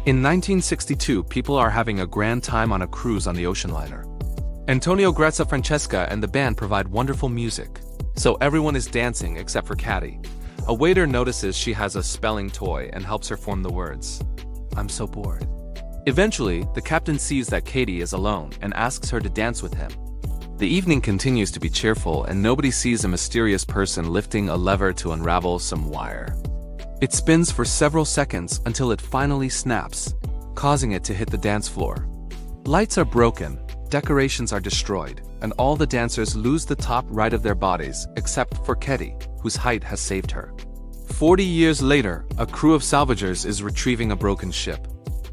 In 1962, people are having a grand time on a cruise on the ocean liner. Antonio Grazza, Francesca, and the band provide wonderful music, so everyone is dancing except for Caddy. A waiter notices she has a spelling toy and helps her form the words. "I'm so bored." Eventually, the captain sees that Katie is alone and asks her to dance with him. The evening continues to be cheerful and nobody sees a mysterious person lifting a lever to unravel some wire. It spins for several seconds until it finally snaps, causing it to hit the dance floor. Lights are broken, decorations are destroyed, and all the dancers lose the top right of their bodies except for Katie, whose height has saved her. 40 years later, a crew of salvagers is retrieving a broken ship.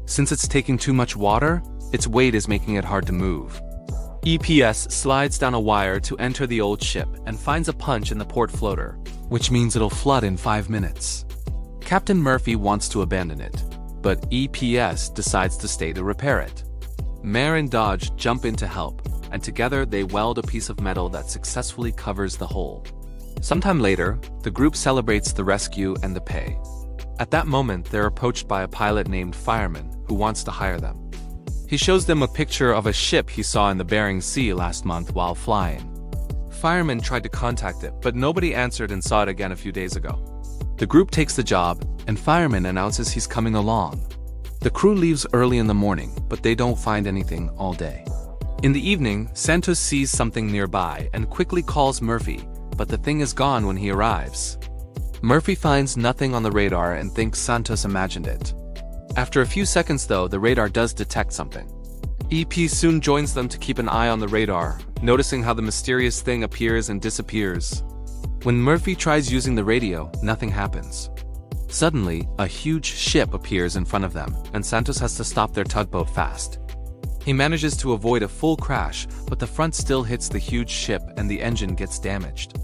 Since it's taking too much water, its weight is making it hard to move. EPS slides down a wire to enter the old ship and finds a punch in the port floater, which means it'll flood in 5 minutes. Captain Murphy wants to abandon it, but EPS decides to stay to repair it. Mare and Dodge jump in to help, and together they weld a piece of metal that successfully covers the hole. Sometime later, the group celebrates the rescue and the pay. At that moment, they're approached by a pilot named Fireman, who wants to hire them. He shows them a picture of a ship he saw in the Bering Sea last month while flying. Fireman tried to contact it, but nobody answered and saw it again a few days ago. The group takes the job, and Fireman announces he's coming along. The crew leaves early in the morning, but they don't find anything all day. In the evening, Santos sees something nearby and quickly calls Murphy, but the thing is gone when he arrives. Murphy finds nothing on the radar and thinks Santos imagined it. After a few seconds though, the radar does detect something. EP soon joins them to keep an eye on the radar, noticing how the mysterious thing appears and disappears. When Murphy tries using the radio, nothing happens. Suddenly, a huge ship appears in front of them, and Santos has to stop their tugboat fast. He manages to avoid a full crash, but the front still hits the huge ship and the engine gets damaged.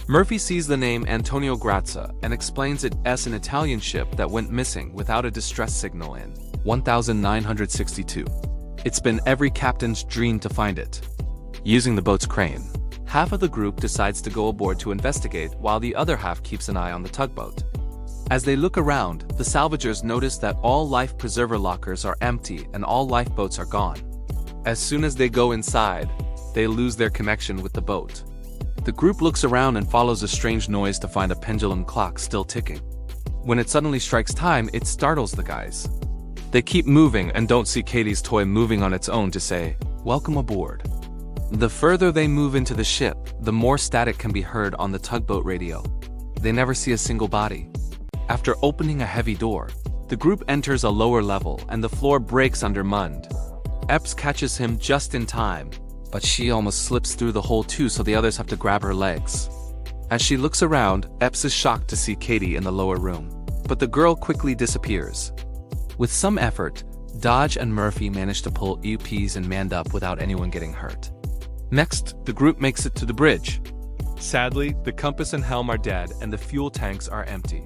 Murphy sees the name Antonio Grazza and explains it's an Italian ship that went missing without a distress signal in 1962. It's been every captain's dream to find it. Using the boat's crane, half of the group decides to go aboard to investigate while the other half keeps an eye on the tugboat. As they look around, the salvagers notice that all life preserver lockers are empty and all lifeboats are gone. As soon as they go inside, they lose their connection with the boat. The group looks around and follows a strange noise to find a pendulum clock still ticking. When it suddenly strikes time, it startles the guys. They keep moving and don't see Katie's toy moving on its own to say, "Welcome aboard." The further they move into the ship, the more static can be heard on the tugboat radio. They never see a single body. After opening a heavy door, the group enters a lower level and the floor breaks under Mund. Epps catches him just in time, but she almost slips through the hole too, so the others have to grab her legs. As she looks around, Epps is shocked to see Katie in the lower room, but the girl quickly disappears. With some effort, Dodge and Murphy manage to pull EPs and manned up without anyone getting hurt. Next, the group makes it to the bridge. Sadly, the compass and helm are dead and the fuel tanks are empty.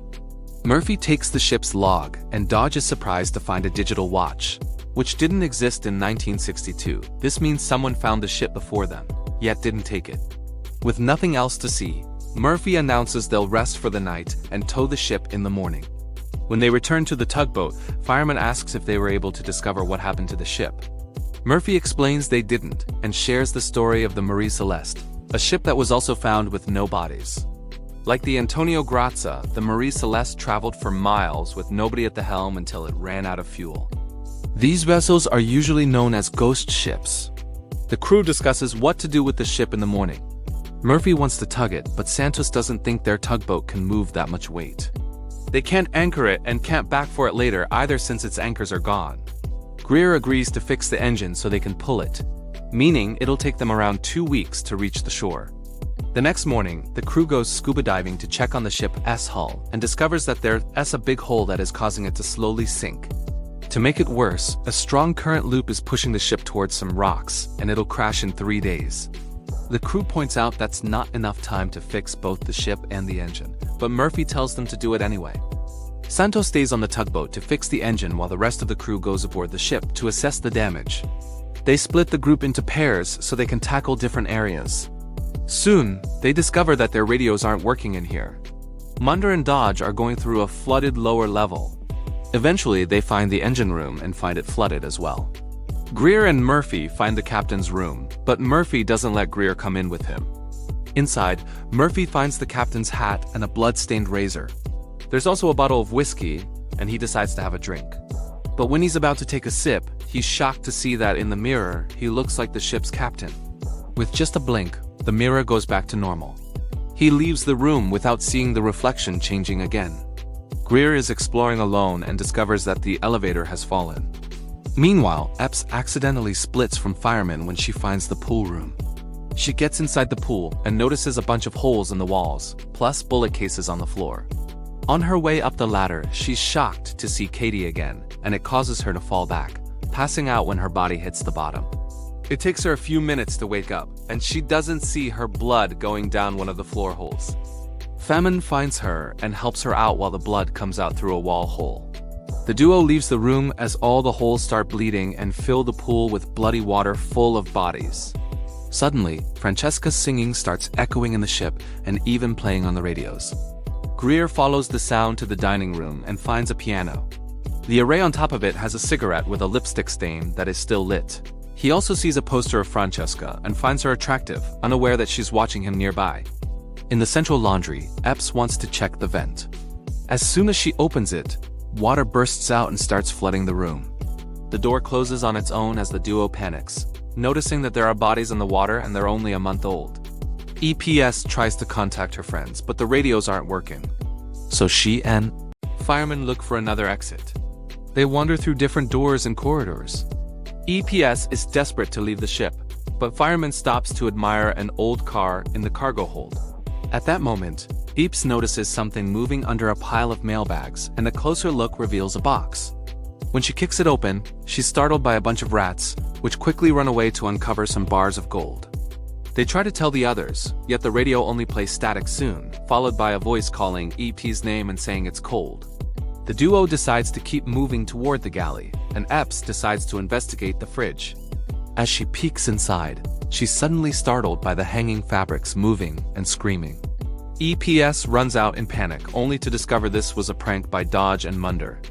Murphy takes the ship's log, and Dodge is surprised to find a digital watch, which didn't exist in 1962. This means someone found the ship before them, yet didn't take it. With nothing else to see, Murphy announces they'll rest for the night and tow the ship in the morning. When they return to the tugboat, Fireman asks if they were able to discover what happened to the ship. Murphy explains they didn't, and shares the story of the Marie Celeste, a ship that was also found with no bodies. Like the Antonio Grazza, the Marie Celeste traveled for miles with nobody at the helm until it ran out of fuel. These vessels are usually known as ghost ships. The crew discusses what to do with the ship in the morning. Murphy wants to tug it, but Santos doesn't think their tugboat can move that much weight. They can't anchor it and can't back for it later either since its anchors are gone. Greer agrees to fix the engine so they can pull it, meaning it'll take them around 2 weeks to reach the shore. The next morning, the crew goes scuba diving to check on the ship's hull and discovers that there's a big hole that is causing it to slowly sink. To make it worse, a strong current loop is pushing the ship towards some rocks, and it'll crash in 3 days. The crew points out that's not enough time to fix both the ship and the engine, but Murphy tells them to do it anyway. Santos stays on the tugboat to fix the engine while the rest of the crew goes aboard the ship to assess the damage. They split the group into pairs so they can tackle different areas. Soon, they discover that their radios aren't working in here. Munder and Dodge are going through a flooded lower level. Eventually, they find the engine room and find it flooded as well. Greer and Murphy find the captain's room, but Murphy doesn't let Greer come in with him. Inside, Murphy finds the captain's hat and a blood-stained razor. There's also a bottle of whiskey, and he decides to have a drink. But when he's about to take a sip, he's shocked to see that in the mirror, he looks like the ship's captain. With just a blink, the mirror goes back to normal. He leaves the room without seeing the reflection changing again. Greer is exploring alone and discovers that the elevator has fallen. Meanwhile, Epps accidentally splits from firemen when she finds the pool room. She gets inside the pool and notices a bunch of holes in the walls, plus bullet cases on the floor. On her way up the ladder, she's shocked to see Katie again, and it causes her to fall back, passing out when her body hits the bottom. It takes her a few minutes to wake up, and she doesn't see her blood going down one of the floor holes. Famine finds her and helps her out while the blood comes out through a wall hole. The duo leaves the room as all the holes start bleeding and fill the pool with bloody water full of bodies. Suddenly, Francesca's singing starts echoing in the ship and even playing on the radios. Greer follows the sound to the dining room and finds a piano. The array on top of it has a cigarette with a lipstick stain that is still lit. He also sees a poster of Francesca and finds her attractive, unaware that she's watching him nearby. In the central laundry, Epps wants to check the vent. As soon as she opens it, water bursts out and starts flooding the room. The door closes on its own as the duo panics, noticing that there are bodies in the water and they're only a month old. EPS tries to contact her friends, but the radios aren't working. So she and firemen look for another exit. They wander through different doors and corridors. EPS is desperate to leave the ship, but fireman stops to admire an old car in the cargo hold. At that moment, Eeps notices something moving under a pile of mailbags, and a closer look reveals a box. When she kicks it open, she's startled by a bunch of rats, which quickly run away to uncover some bars of gold. They try to tell the others, yet the radio only plays static soon, followed by a voice calling EP's name and saying it's cold. The duo decides to keep moving toward the galley, and Epps decides to investigate the fridge. As she peeks inside, she's suddenly startled by the hanging fabrics moving and screaming. EPS runs out in panic, only to discover this was a prank by Dodge and Munder.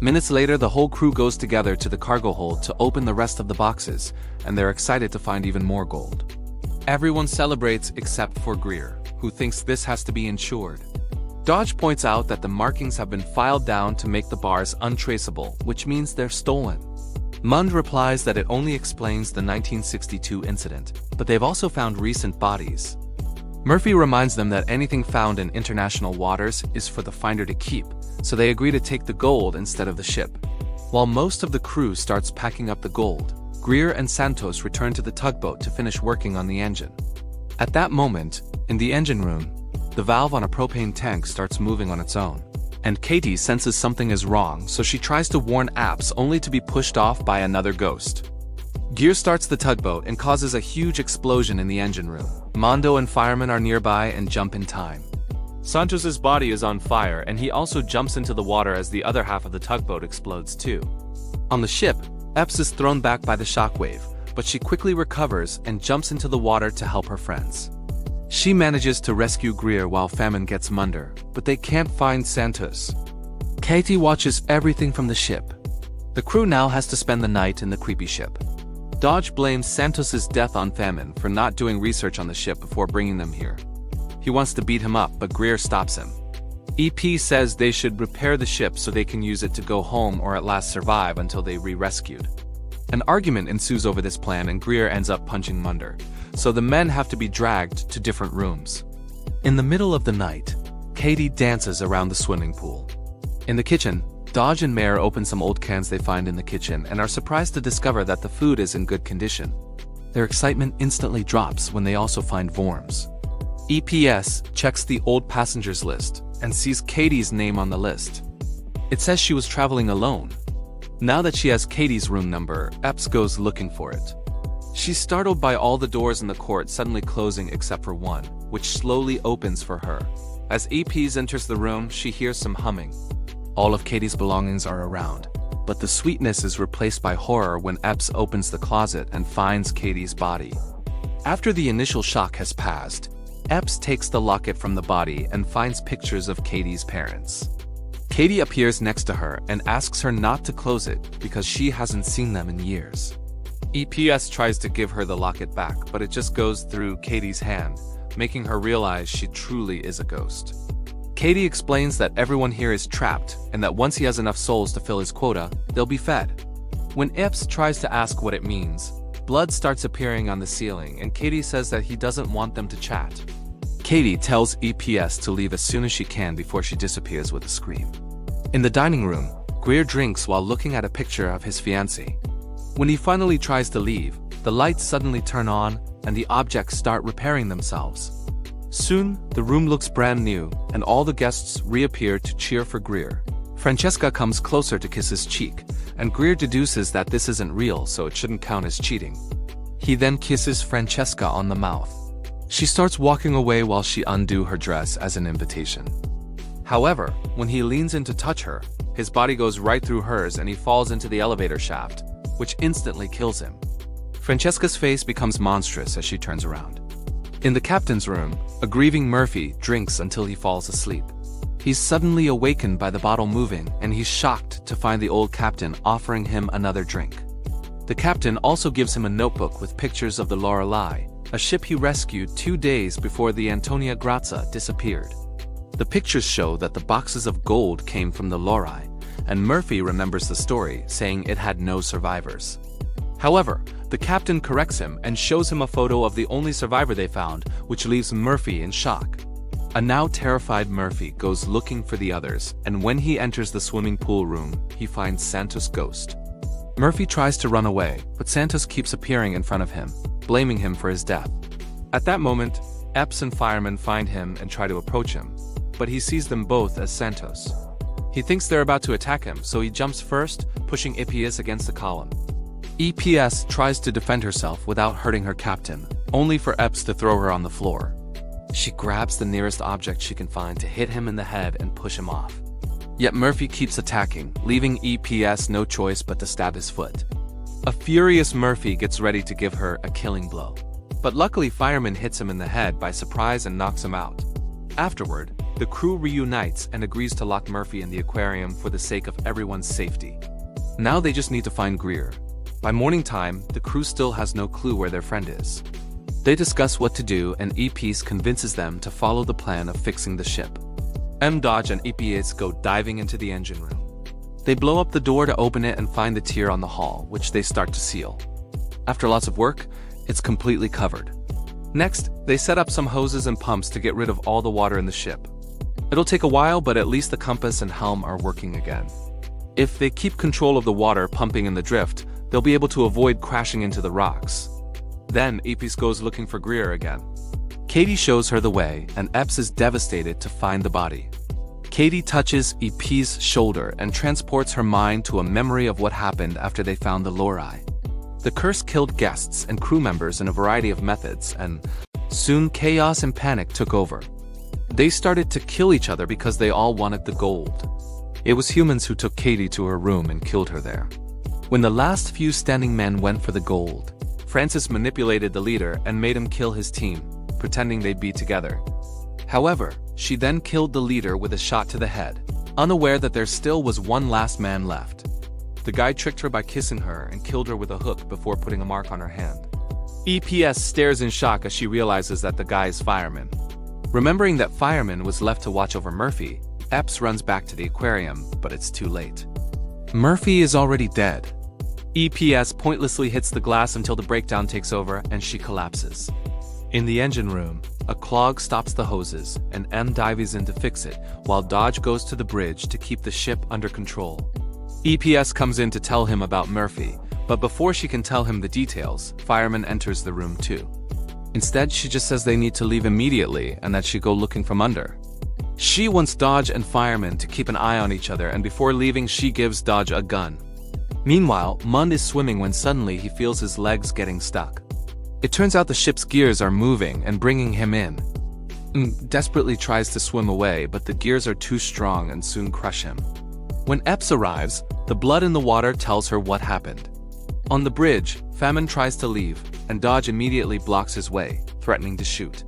Minutes later, the whole crew goes together to the cargo hold to open the rest of the boxes, and they're excited to find even more gold. Everyone celebrates except for Greer, who thinks this has to be insured. Dodge points out that the markings have been filed down to make the bars untraceable, which means they're stolen. Mund replies that it only explains the 1962 incident, but they've also found recent bodies. Murphy reminds them that anything found in international waters is for the finder to keep, so they agree to take the gold instead of the ship. While most of the crew starts packing up the gold, Greer and Santos return to the tugboat to finish working on the engine. At that moment, in the engine room, the valve on a propane tank starts moving on its own, and Katie senses something is wrong, so she tries to warn Epps only to be pushed off by another ghost. Gear starts the tugboat and causes a huge explosion in the engine room. Mondo and firemen are nearby and jump in time. Santos's body is on fire, and he also jumps into the water as the other half of the tugboat explodes too. On the ship, Epps is thrown back by the shockwave, but she quickly recovers and jumps into the water to help her friends. She manages to rescue Greer while Famine gets Munder, but they can't find Santos. Katie watches everything from the ship. The crew now has to spend the night in the creepy ship. Dodge blames Santos's death on Famine for not doing research on the ship before bringing them here. He wants to beat him up, but Greer stops him. EP says they should repair the ship so they can use it to go home or at last survive until they re-rescued. An argument ensues over this plan and Greer ends up punching Munder, so the men have to be dragged to different rooms. In the middle of the night, Katie dances around the swimming pool. In the kitchen, Dodge and Mare open some old cans they find in the kitchen and are surprised to discover that the food is in good condition. Their excitement instantly drops when they also find worms. EPS checks the old passengers list and sees Katie's name on the list. It says she was traveling alone. Now that she has Katie's room number, Epps goes looking for it. She's startled by all the doors in the court suddenly closing except for one, which slowly opens for her. As EPS enters the room, she hears some humming. All of Katie's belongings are around, but the sweetness is replaced by horror when Epps opens the closet and finds Katie's body. After the initial shock has passed, Epps takes the locket from the body and finds pictures of Katie's parents. Katie appears next to her and asks her not to close it because she hasn't seen them in years. EPS tries to give her the locket back, but it just goes through Katie's hand, making her realize she truly is a ghost. Katie explains that everyone here is trapped and that once he has enough souls to fill his quota, they'll be fed. When Ips tries to ask what it means, blood starts appearing on the ceiling and Katie says that he doesn't want them to chat. Katie tells EPS to leave as soon as she can before she disappears with a scream. In the dining room, Greer drinks while looking at a picture of his fiancée. When he finally tries to leave, the lights suddenly turn on and the objects start repairing themselves. Soon, the room looks brand new and all the guests reappear to cheer for Greer. Francesca comes closer to kiss his cheek, and Greer deduces that this isn't real, so it shouldn't count as cheating. He then kisses Francesca on the mouth. She starts walking away while she undoes her dress as an invitation. However, when he leans in to touch her, his body goes right through hers and he falls into the elevator shaft, which instantly kills him. Francesca's face becomes monstrous as she turns around. In the captain's room, a grieving Murphy drinks until he falls asleep. He's suddenly awakened by the bottle moving and he's shocked to find the old captain offering him another drink. The captain also gives him a notebook with pictures of the Lorelei, a ship he rescued 2 days before the Antonia Grazia disappeared. The pictures show that the boxes of gold came from the Lorelei, and Murphy remembers the story, saying it had no survivors. However, the captain corrects him and shows him a photo of the only survivor they found, which leaves Murphy in shock. A now terrified Murphy goes looking for the others, and when he enters the swimming pool room, he finds Santos' ghost. Murphy tries to run away, but Santos keeps appearing in front of him, blaming him for his death. At that moment, Epps and firemen find him and try to approach him, but he sees them both as Santos. He thinks they're about to attack him, so he jumps first, pushing EPS against the column. EPS tries to defend herself without hurting her captain, only for Epps to throw her on the floor. She grabs the nearest object she can find to hit him in the head and push him off. Yet Murphy keeps attacking, leaving EPS no choice but to stab his foot. A furious Murphy gets ready to give her a killing blow. But luckily Fireman hits him in the head by surprise and knocks him out. Afterward, the crew reunites and agrees to lock Murphy in the aquarium for the sake of everyone's safety. Now they just need to find Greer. By morning time, the crew still has no clue where their friend is. They discuss what to do and EPS convinces them to follow the plan of fixing the ship. Dodge and EPS go diving into the engine room. They blow up the door to open it and find the tier on the hull, which they start to seal. After lots of work, it's completely covered. Next, they set up some hoses and pumps to get rid of all the water in the ship. It'll take a while, but at least the compass and helm are working again. If they keep control of the water pumping in the drift, they'll be able to avoid crashing into the rocks. Then Epes goes looking for Greer again. Katie shows her the way, and Epps is devastated to find the body. Katie touches Epes' shoulder and transports her mind to a memory of what happened after they found the Lorelei. The curse killed guests and crew members in a variety of methods, and soon chaos and panic took over. They started to kill each other because they all wanted the gold. It was humans who took Katie to her room and killed her there. When the last few standing men went for the gold, Francis manipulated the leader and made him kill his team, pretending they'd be together. However, she then killed the leader with a shot to the head, unaware that there still was one last man left. The guy tricked her by kissing her and killed her with a hook before putting a mark on her hand. EPS stares in shock as she realizes that the guy is Fireman. Remembering that Fireman was left to watch over Murphy, Epps runs back to the aquarium, but it's too late. Murphy is already dead. EPS pointlessly hits the glass until the breakdown takes over and she collapses. In the engine room, a clog stops the hoses and M dives in to fix it, while Dodge goes to the bridge to keep the ship under control. EPS comes in to tell him about Murphy, but before she can tell him the details, Fireman enters the room too. Instead, she just says they need to leave immediately and that she go looking from under. She wants Dodge and Fireman to keep an eye on each other, and before leaving she gives Dodge a gun. Meanwhile, Mund is swimming when suddenly he feels his legs getting stuck. It turns out the ship's gears are moving and bringing him in. Desperately tries to swim away, but the gears are too strong and soon crush him. When Epps arrives, the blood in the water tells her what happened. On the bridge, Famine tries to leave, and Dodge immediately blocks his way, threatening to shoot.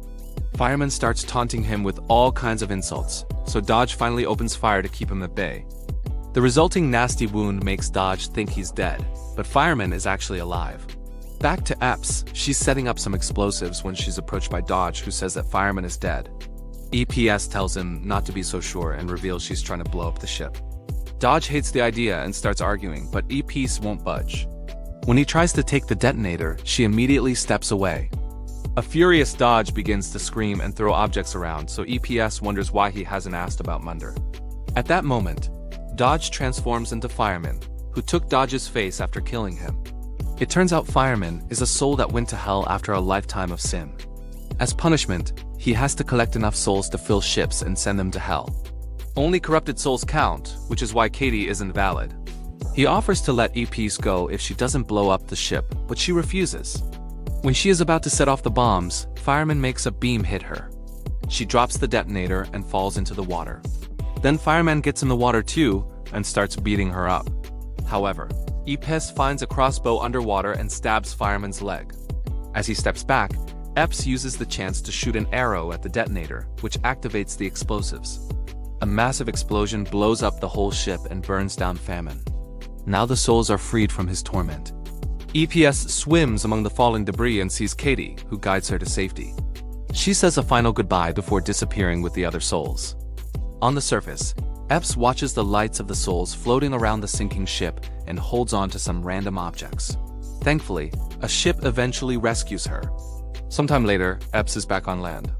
Fireman starts taunting him with all kinds of insults, so Dodge finally opens fire to keep him at bay. The resulting nasty wound makes Dodge think he's dead, but Fireman is actually alive. Back to Epps, she's setting up some explosives when she's approached by Dodge, who says that Fireman is dead. EPS tells him not to be so sure and reveals she's trying to blow up the ship. Dodge hates the idea and starts arguing, but EPS won't budge. When he tries to take the detonator, she immediately steps away. A furious Dodge begins to scream and throw objects around, so EPS wonders why he hasn't asked about Munder. At that moment, Dodge transforms into Fireman, who took Dodge's face after killing him. It turns out Fireman is a soul that went to hell after a lifetime of sin. As punishment, he has to collect enough souls to fill ships and send them to hell. Only corrupted souls count, which is why Katie isn't valid. He offers to let EPS go if she doesn't blow up the ship, but she refuses. When she is about to set off the bombs, Fireman makes a beam hit her. She drops the detonator and falls into the water. Then Fireman gets in the water too and starts beating her up. However, EPS finds a crossbow underwater and stabs Fireman's leg. As he steps back, Epps uses the chance to shoot an arrow at the detonator, which activates the explosives. A massive explosion blows up the whole ship and burns down Famine. Now the souls are freed from his torment. EPS swims among the falling debris and sees Katie, who guides her to safety. She says a final goodbye before disappearing with the other souls. On the surface, Epps watches the lights of the souls floating around the sinking ship and holds on to some random objects. Thankfully, a ship eventually rescues her. Sometime later, Epps is back on land.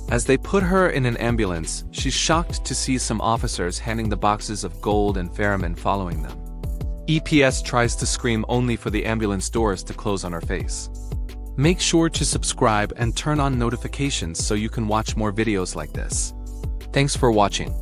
As they put her in an ambulance, she's shocked to see some officers handing the boxes of gold and Ferriman following them. EPS tries to scream only for the ambulance doors to close on her face. Make sure to subscribe and turn on notifications so you can watch more videos like this. Thanks for watching.